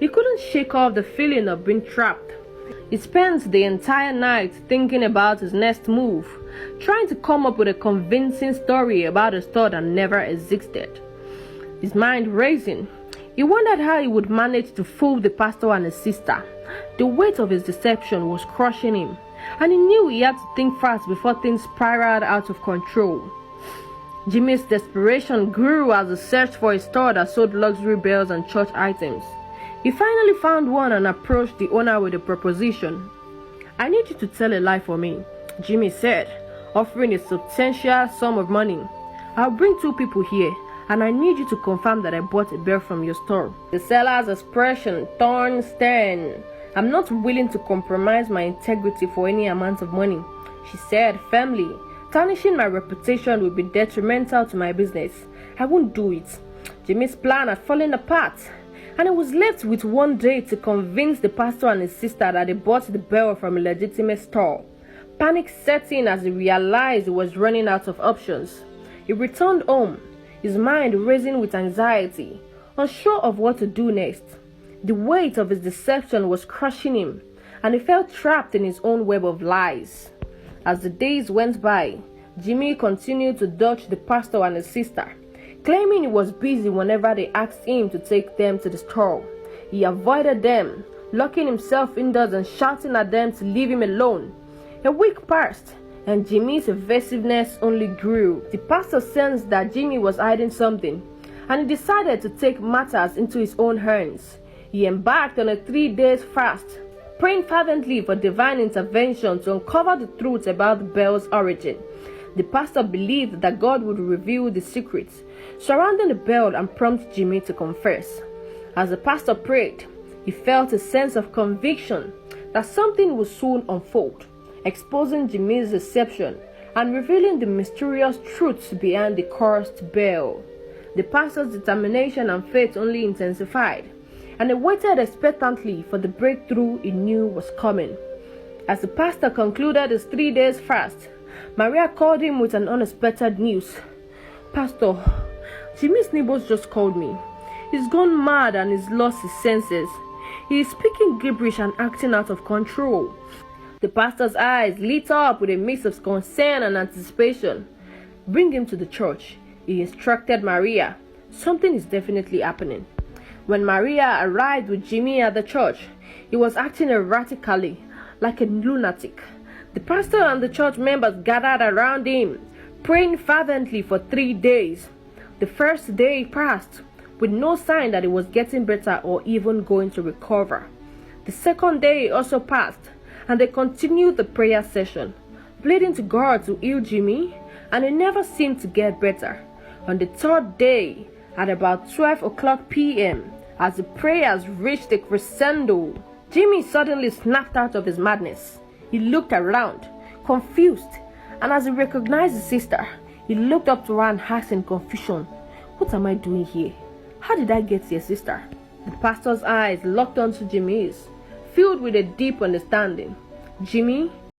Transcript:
He couldn't shake off the feeling of being trapped. He spent the entire night thinking about his next move, trying to come up with a convincing story about a store that never existed. His mind racing, he wondered how he would manage to fool the pastor and his sister. The weight of his deception was crushing him, and he knew he had to think fast before things spiraled out of control. Jimmy's desperation grew as he searched for a store that sold luxury bells and church items. He finally found one and approached the owner with a proposition. "I need you to tell a lie for me," Jimmy said, offering a substantial sum of money. "I'll bring 2 people here, and I need you to confirm that I bought a bell from your store." The seller's expression turned stern. "I'm not willing to compromise my integrity for any amount of money," she said firmly. "Tarnishing my reputation would be detrimental to my business. I won't do it." Jimmy's plan had fallen apart, and he was left with 1 day to convince the pastor and his sister that they bought the bell from a legitimate store. Panic set in as he realized he was running out of options. He returned home, his mind racing with anxiety, unsure of what to do next. The weight of his deception was crushing him, and he felt trapped in his own web of lies. As the days went by, Jimmy continued to dodge the pastor and his sister, claiming he was busy whenever they asked him to take them to the store. He avoided them, locking himself indoors and shouting at them to leave him alone. A week passed, and Jimmy's evasiveness only grew. The pastor sensed that Jimmy was hiding something, and he decided to take matters into his own hands. He embarked on a 3-day fast, praying fervently for divine intervention to uncover the truth about the bell's origin. The pastor believed that God would reveal the secrets surrounding the bell and prompt Jimmy to confess. As the pastor prayed, he felt a sense of conviction that something would soon unfold, exposing Jimmy's deception and revealing the mysterious truths behind the cursed bell. The pastor's determination and faith only intensified, and he waited expectantly for the breakthrough he knew was coming. As the pastor concluded his 3 days fast, Maria called him with an unexpected news. "Pastor, Jimmy's neighbors just called me. He's gone mad and he's lost his senses. He is speaking gibberish and acting out of control." The pastor's eyes lit up with a mix of concern and anticipation. "Bring him to the church," he instructed Maria. "Something is definitely happening." When Maria arrived with Jimmy at the church, he was acting erratically, like a lunatic. The pastor and the church members gathered around him, praying fervently for 3 days. The first day passed, with no sign that he was getting better or even going to recover. The second day also passed, and they continued the prayer session, pleading to God to heal Jimmy, and he never seemed to get better. On the 3rd day, at about 12 p.m., as the prayers reached a crescendo, Jimmy suddenly snapped out of his madness. He looked around, confused, and as he recognized his sister, he looked up to her and asked in confusion, "What am I doing here? How did I get here, sister?" The pastor's eyes locked onto Jimmy's, filled with a deep understanding. "Jimmy,